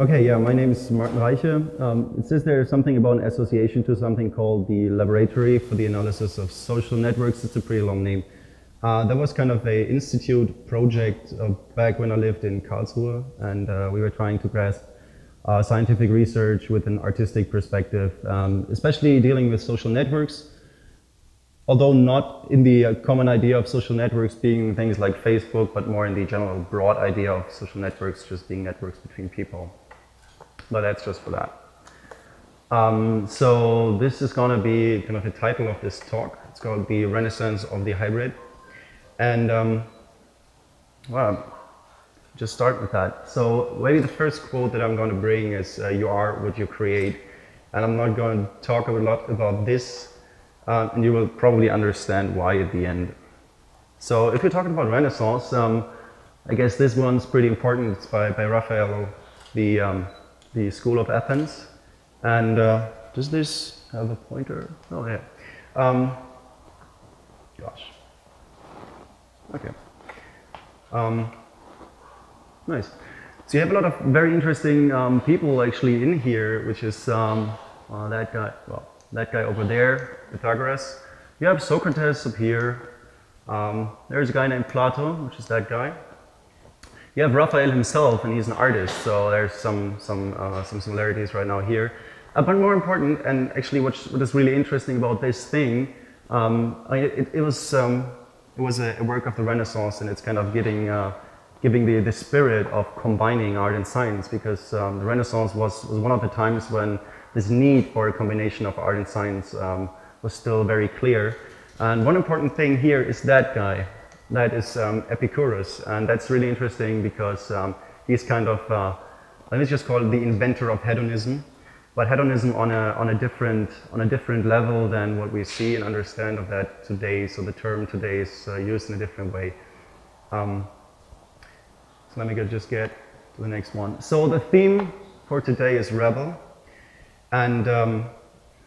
Okay, yeah, my name is Reiche. It says there's something about an association to something called the Laboratory for the Analysis of Social Networks. It's a pretty long name. That was kind of an institute project back when I lived in Karlsruhe, and we were trying to grasp scientific research with an artistic perspective, especially dealing with social networks. Although not in the common idea of social networks being things like Facebook, but more in the general broad idea of social networks just being networks between people. But that's just for that. So this is going to be kind of the title of this talk. It's called The Renaissance of the Hybrid. And well, just start with that. So maybe the first quote that I'm going to bring is, you are what you create. And I'm not going to talk a lot about this. And you will probably understand why at the end. So if we're talking about Renaissance, I guess this one's pretty important. It's by Raphael, the School of Athens. And does this have a pointer? Oh, yeah. Gosh. Okay. Nice. So you have a lot of very interesting people actually in here, which is that guy. Well, that guy over there, Pythagoras. You have Socrates up here. There's a guy named Plato, which is that guy. You have Raphael himself, and he's an artist, so there's some similarities right now here. But more important, and actually what is really interesting about this thing, it was a work of the Renaissance, and it's kind of giving the spirit of combining art and science, because the Renaissance was one of the times when this need for a combination of art and science was still very clear. And one important thing here is that guy. That is Epicurus, and that's really interesting because he's kind of, let me just call it the inventor of hedonism, but hedonism on a different level than what we see and understand of that today. So the term today is used in a different way. So let me just get to the next one. So the theme for today is rebel. And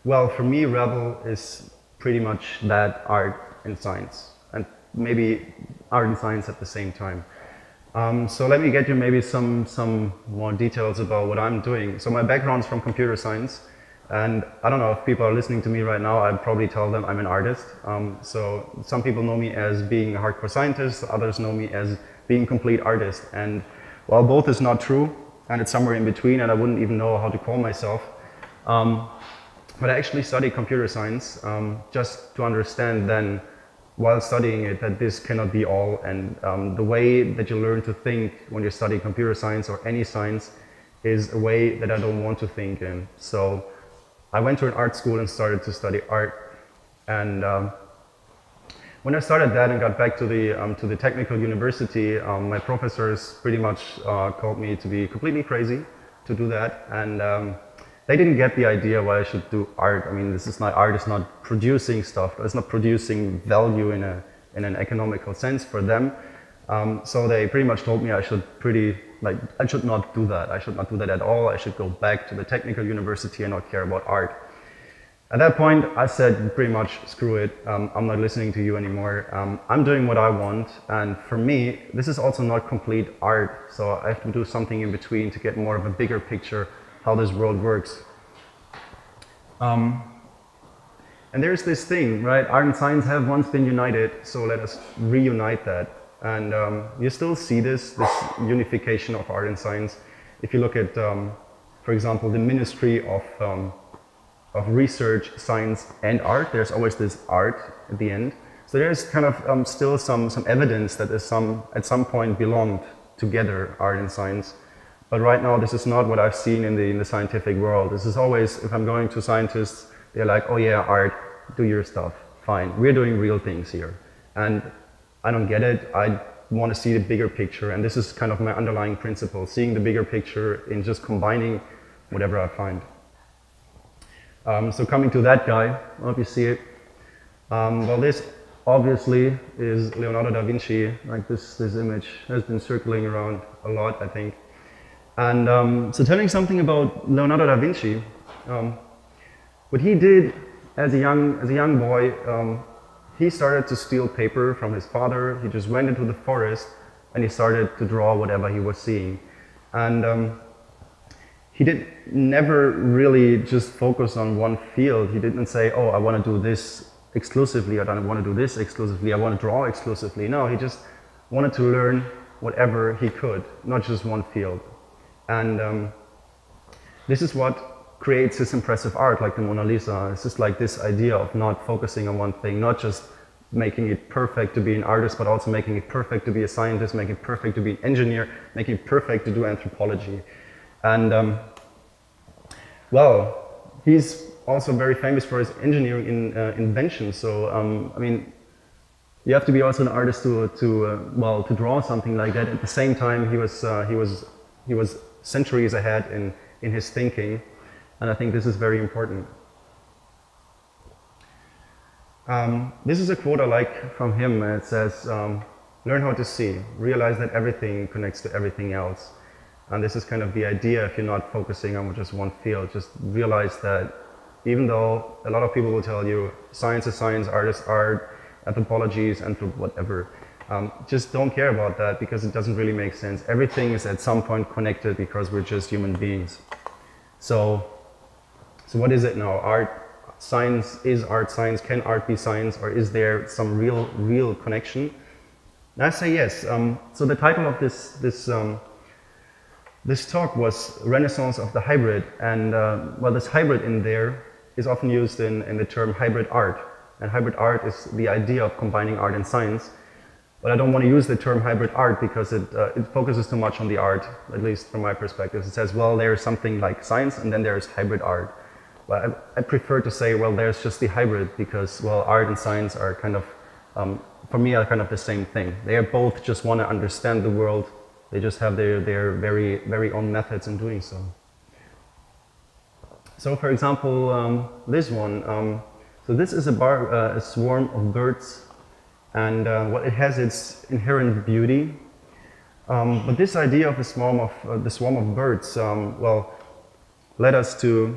well, for me, rebel is pretty much that art and science, and maybe art and science at the same time. So let me get you maybe some more details about what I'm doing. So my background's from computer science, and I don't know if people are listening to me right now, I'd probably tell them I'm an artist. So some people know me as being a hardcore scientist, others know me as being a complete artist. And while both is not true, and it's somewhere in between, and I wouldn't even know how to call myself, but I actually studied computer science just to understand then, while studying it, that this cannot be all, and the way that you learn to think when you study computer science or any science is a way that I don't want to think in. So I went to an art school and started to study art, and when I started that and got back to the technical university, my professors pretty much called me to be completely crazy to do that, and they didn't get the idea why I should do art. I mean, art is not producing stuff. It's not producing value in an economical sense for them. So they pretty much told me I should not do that. I should not do that at all. I should go back to the technical university and not care about art. At that point, I said pretty much, screw it. I'm not listening to you anymore. I'm doing what I want. And for me, this is also not complete art. So I have to do something in between to get more of a bigger picture how this world works. And there's this thing, right? Art and science have once been united, so let us reunite that. And you still see this unification of art and science. If you look at, for example, the Ministry of Research, Science and Art, there's always this art at the end. So there's kind of still some evidence that at some point belonged together, art and science. But right now, this is not what I've seen in the scientific world. This is always, if I'm going to scientists, they're like, oh yeah, art, do your stuff, fine. We're doing real things here. And I don't get it. I want to see the bigger picture, and this is kind of my underlying principle, seeing the bigger picture in just combining whatever I find. So coming to that guy, I hope you see it. Well, this obviously is Leonardo da Vinci. Like this image has been circling around a lot, I think. And so telling something about Leonardo da Vinci, what he did as a young boy, he started to steal paper from his father. He just went into the forest and he started to draw whatever he was seeing. And he did never really just focus on one field. He didn't say, oh, I want to do this exclusively, I don't want to do this exclusively, I want to draw exclusively. No, he just wanted to learn whatever he could, not just one field. And this is what creates his impressive art, like the Mona Lisa. It's just like this idea of not focusing on one thing, not just making it perfect to be an artist, but also making it perfect to be a scientist, making it perfect to be an engineer, making it perfect to do anthropology. And well, he's also very famous for his engineering inventions. So I mean, you have to be also an artist to draw something like that. At the same time, he was centuries ahead in his thinking, and I think this is very important. This is a quote I like from him. It says, "Learn how to see. Realize that everything connects to everything else." And this is kind of the idea. If you're not focusing on just one field, just realize that even though a lot of people will tell you science is science, art is art, anthropology is whatever, just don't care about that because it doesn't really make sense. Everything is at some point connected because we're just human beings. So what is it now? Art, science is art, science, can art be science, or is there some real connection? And I say yes. So the title of this talk was Renaissance of the Hybrid, and well, this hybrid in there is often used in the term hybrid art. And hybrid art is the idea of combining art and science. But I don't want to use the term hybrid art because it focuses too much on the art, at least from my perspective. It says, well, there's something like science and then there's hybrid art. But I prefer to say, well, there's just the hybrid because, well, art and science are kind of, for me, are kind of the same thing. They are both just want to understand the world. They just have their very own methods in doing so. So, for example, this one. So this is a swarm of birds, and what it has its inherent beauty. But this idea of the swarm of birds, well, led us to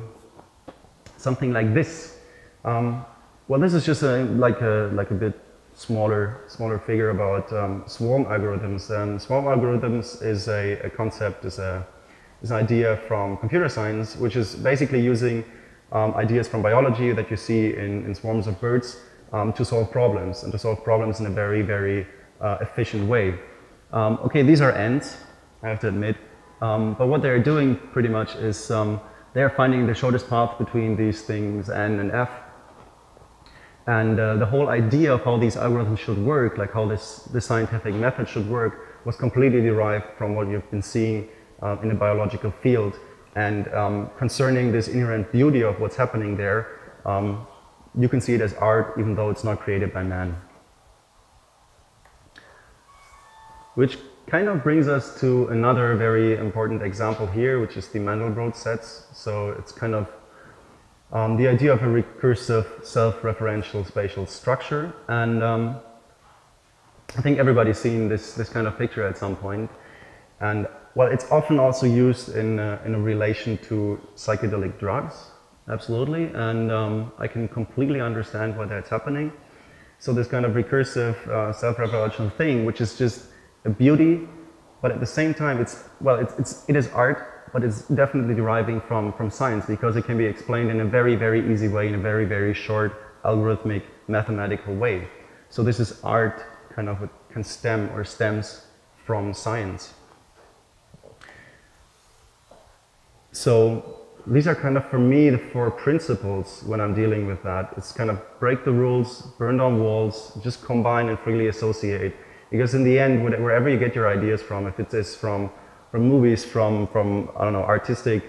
something like this. Well, this is just like a bit smaller figure about swarm algorithms. And swarm algorithms is a concept, is an idea from computer science, which is basically using ideas from biology that you see in swarms of birds to solve problems, and to solve problems in a very efficient way. Okay, these are ants, I have to admit, but what they're doing pretty much is they're finding the shortest path between these things, N and F. And the whole idea of how these algorithms should work, like how this scientific method should work, was completely derived from what you've been seeing in the biological field. And concerning this inherent beauty of what's happening there, you can see it as art, even though it's not created by man. Which kind of brings us to another very important example here, which is the Mandelbrot sets. So it's kind of the idea of a recursive, self-referential spatial structure. And I think everybody's seen this kind of picture at some point. And well, it's often also used in a relation to psychedelic drugs, absolutely. And I can completely understand why that's happening. So this kind of recursive, self-referential thing, which is just a beauty, but at the same time, it is art. But it's definitely deriving from science because it can be explained in a very easy way, in a very short, algorithmic, mathematical way. So this is art, kind of can stem or stems from science. So these are kind of, for me, the 4 principles when I'm dealing with that. It's kind of break the rules, burn down walls, just combine and freely associate. Because in the end, wherever you get your ideas from, if it is from movies, from I don't know, artistic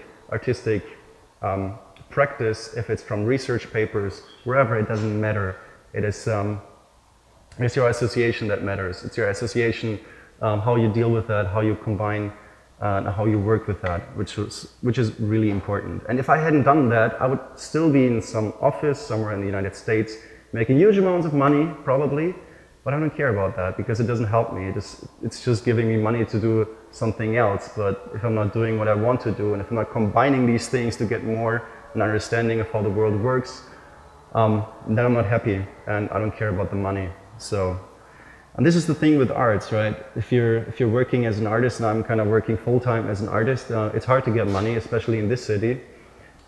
practice, if it's from research papers, wherever, it doesn't matter. It's your association that matters. It's your association how you deal with that, how you combine, and how you work with that, which is really important. And if I hadn't done that, I would still be in some office somewhere in the United States, making huge amounts of money, probably, but I don't care about that because it doesn't help me. It's just giving me money to do something else. But if I'm not doing what I want to do, and if I'm not combining these things to get more an understanding of how the world works, then I'm not happy, and I don't care about the money. So, and this is the thing with arts, right? If you're working as an artist, and I'm kind of working full-time as an artist, it's hard to get money, especially in this city.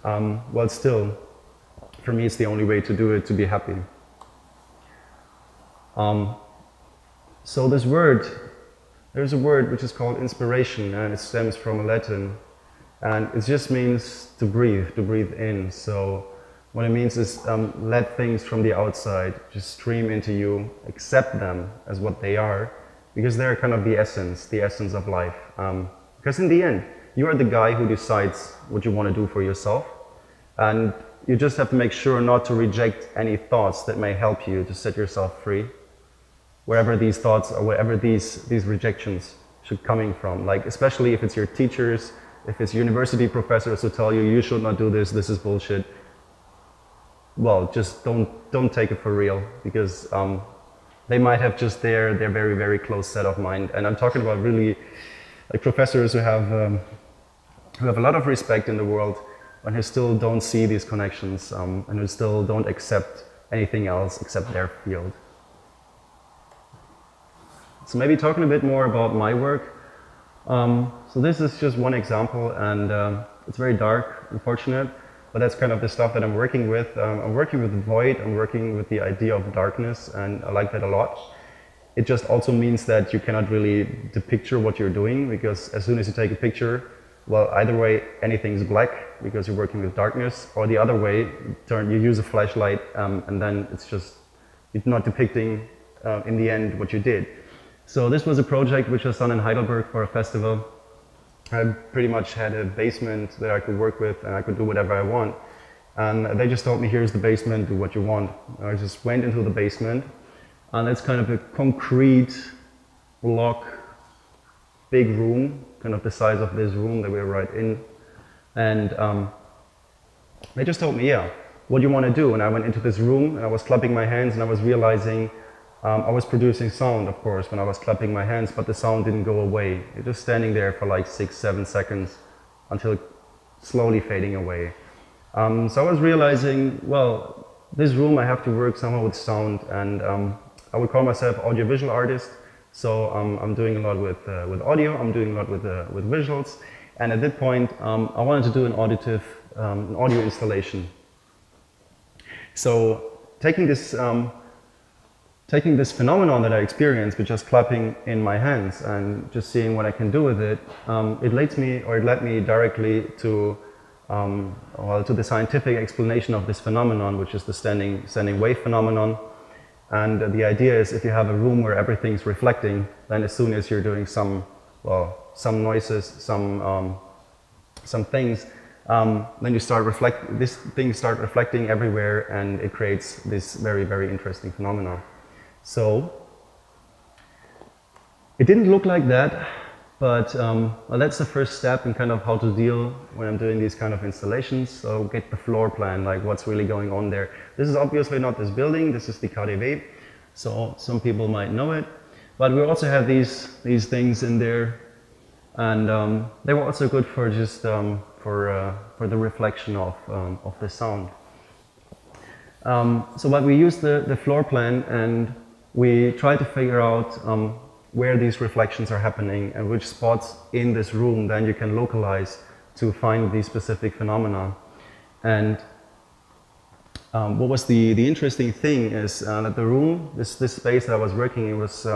Well, still, for me, it's the only way to do it, to be happy. So there's a word which is called inspiration, and it stems from Latin, and it just means to breathe in. So what it means is let things from the outside just stream into you, accept them as what they are, because they're kind of the essence of life. Because in the end, you are the guy who decides what you want to do for yourself, and you just have to make sure not to reject any thoughts that may help you to set yourself free, wherever these thoughts or wherever these rejections should coming from. Like, especially if it's your teachers, if it's university professors who tell you, you should not do this, this is bullshit. Well, just don't take it for real, because they might have just their very, very close set of mind. And I'm talking about really like professors who have a lot of respect in the world, and who still don't see these connections, and who still don't accept anything else except their field. So maybe talking a bit more about my work. So this is just one example, and it's very dark, unfortunate. But that's kind of the stuff that I'm working with. I'm working with void, I'm working with the idea of darkness, and I like that a lot. It just also means that you cannot really depict what you're doing, because as soon as you take a picture, well, either way, anything's black, because you're working with darkness, or the other way, you use a flashlight, and then it's just, you're not depicting, in the end, what you did. So this was a project which was done in Heidelberg for a festival. I pretty much had a basement that I could work with, and I could do whatever I want. And they just told me, here's the basement, do what you want. And I just went into the basement, and it's kind of a concrete block, big room, kind of the size of this room that we're right in. And they just told me, yeah, what do you want to do? And I went into this room, and I was clapping my hands, and I was realizing I was producing sound, of course, when I was clapping my hands, but the sound didn't go away. It was standing there for like 6-7 seconds until slowly fading away. So I was realizing, well, this room I have to work somehow with sound, and I would call myself audiovisual artist. So I'm doing a lot with audio, I'm doing a lot with visuals, and at that point I wanted to do an audio installation. So taking this phenomenon that I experienced with just clapping in my hands and just seeing what I can do with it, it led me directly to the scientific explanation of this phenomenon, which is the standing wave phenomenon. And the idea is, if you have a room where everything's reflecting, then as soon as you're doing some noises, some things, then these things start reflecting everywhere, and it creates this very, very interesting phenomenon. So it didn't look like that, but well, that's the first step in kind of how to deal when I'm doing these kind of installations. So get the floor plan, like what's really going on there. This is obviously not this building, this is the KaDeWe, so some people might know it. But we also have these things in there, and they were also good for just for the reflection of the sound. So but we used the floor plan, and we try to figure out where these reflections are happening and which spots in this room then you can localize to find these specific phenomena. And what was the interesting thing is that the room, this space that I was working in, was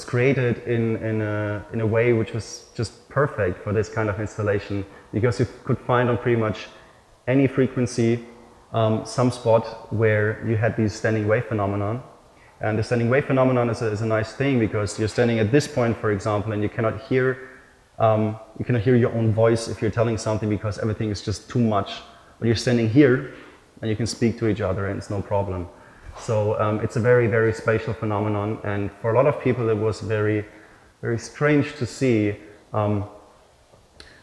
created in a way which was just perfect for this kind of installation, because you could find on pretty much any frequency some spot where you had these standing wave phenomenon. And the standing wave phenomenon is a nice thing, because you're standing at this point, for example, and you cannot hear your own voice if you're telling something, because everything is just too much. But you're standing here, and you can speak to each other, and it's no problem. So it's a very, very spatial phenomenon, and for a lot of people it was very very strange to see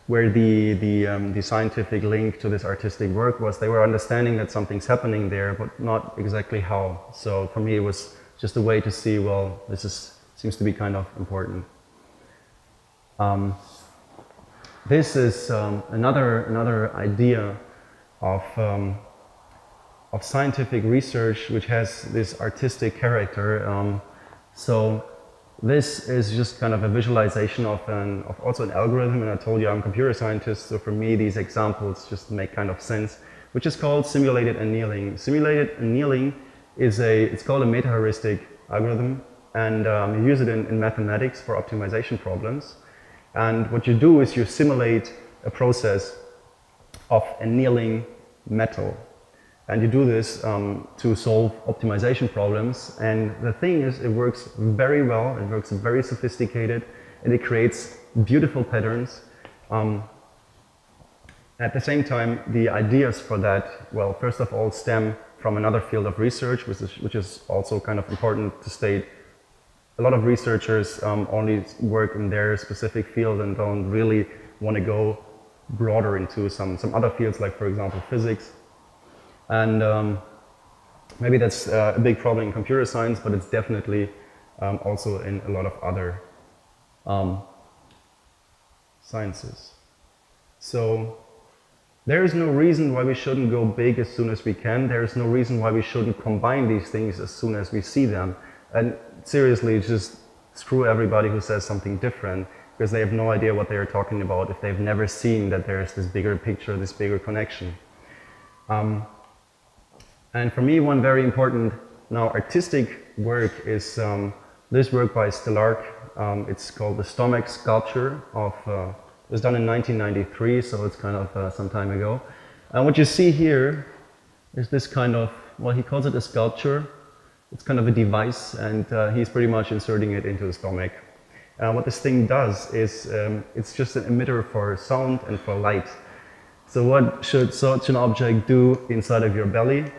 where the scientific link to this artistic work was. They were understanding that something's happening there, but not exactly how. So for me, it was just a way to see, well, seems to be kind of important. This is another idea of scientific research which has this artistic character. So this is just kind of a visualization of also an algorithm, and I told you I'm a computer scientist, so for me these examples just make kind of sense, which is called simulated annealing. Simulated annealing it's called a meta-heuristic algorithm, and you use it in mathematics for optimization problems. And what you do is you simulate a process of annealing metal. And you do this to solve optimization problems. And the thing is, it works very well, it works very sophisticated, and it creates beautiful patterns. At the same time, the ideas for that, well, first of all, stem from another field of research, which is also kind of important to state. A lot of researchers only work in their specific field and don't really want to go broader into some other fields, like, for example, physics. And maybe that's a big problem in computer science, but it's definitely also in a lot of other sciences. So there is no reason why we shouldn't go big as soon as we can. There is no reason why we shouldn't combine these things as soon as we see them. And seriously, just screw everybody who says something different, because they have no idea what they are talking about if they've never seen that there's this bigger picture, this bigger connection. And for me, one very important now artistic work is this work by Stellark. It's called the Stomach Sculpture. It was done in 1993, so it's kind of some time ago. And what you see here is this kind of, well, he calls it a sculpture. It's kind of a device, and he's pretty much inserting it into the stomach. What this thing does is it's just an emitter for sound and for light. So what should such an object do inside of your belly?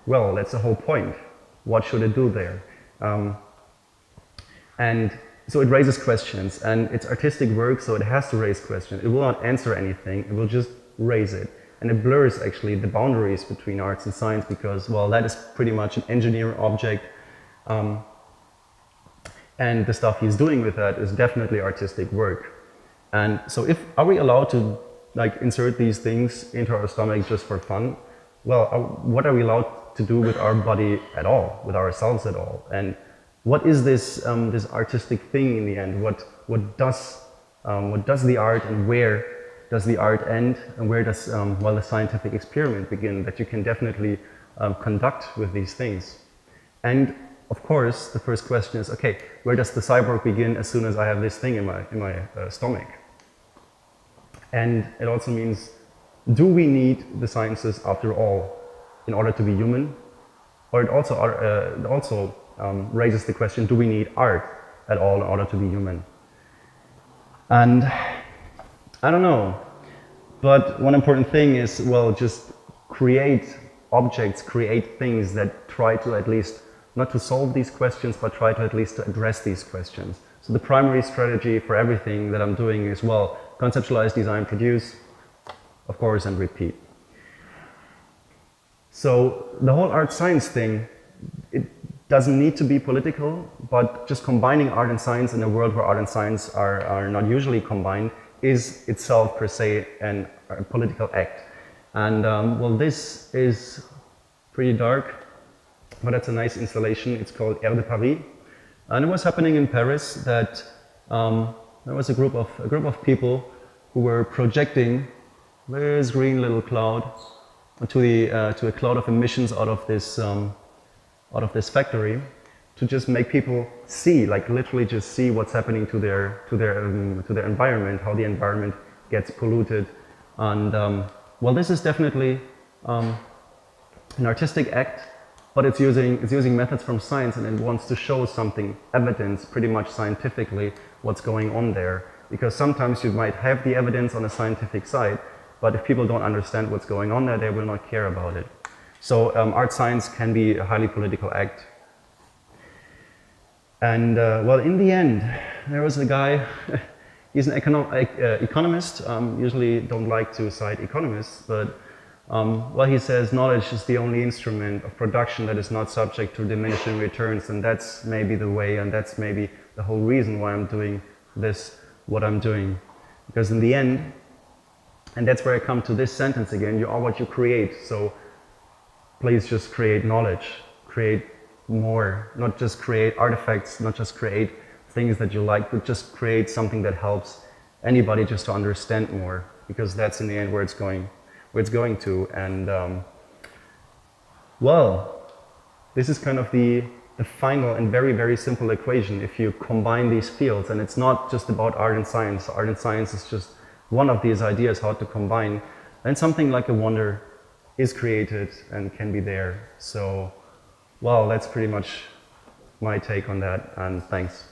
Well, that's the whole point. What should it do there? And so it raises questions, and it's artistic work, so it has to raise questions. It will not answer anything, it will just raise it. And it blurs actually the boundaries between arts and science, because, well, that is pretty much an engineer object. And the stuff he's doing with that is definitely artistic work. And so are we allowed to insert these things into our stomach just for fun? Well, what are we allowed to do with our body at all, with ourselves at all? And what is this artistic thing in the end? What does the art, and where does the art end, and where does the scientific experiment begin that you can definitely conduct with these things? And of course, the first question is, okay, where does the cyborg begin as soon as I have this thing in my stomach? And it also means, do we need the sciences after all in order to be human? Or it also raises the question, do we need art at all in order to be human? And I don't know, but one important thing is, well, just create objects, create things that try to at least, not to solve these questions, but try to at least to address these questions. So the primary strategy for everything that I'm doing is, well, conceptualize, design, produce, of course, and repeat. So the whole art science thing, it doesn't need to be political, but just combining art and science in a world where art and science are not usually combined is itself per se a political act. And well, this is pretty dark, but it's a nice installation. It's called Air de Paris, and it was happening in Paris that there was a group of people who were projecting this green little cloud to a cloud of emissions out of this factory, to just make people see, literally just see what's happening to their environment, how the environment gets polluted. And well, this is definitely an artistic act, but it's using methods from science, and it wants to show something, evidence, pretty much scientifically, what's going on there. Because sometimes you might have the evidence on a scientific side, but if people don't understand what's going on there, they will not care about it. So art science can be a highly political act. And well, in the end, there was a guy, he's an economist, usually don't like to cite economists, but well, he says knowledge is the only instrument of production that is not subject to diminishing returns, and that's maybe the way, and that's maybe the whole reason why I'm doing this, what I'm doing. Because in the end, and that's where I come to this sentence again, you are what you create, so please just create knowledge, create more, not just create artifacts, not just create things that you like, but just create something that helps anybody just to understand more, because that's in the end where it's going to. And well, this is kind of the final and very, very simple equation if you combine these fields. And it's not just about art and science. Art and science is just one of these ideas how to combine. And something like a wonder is created and can be there. So, well, that's pretty much my take on that, and thanks.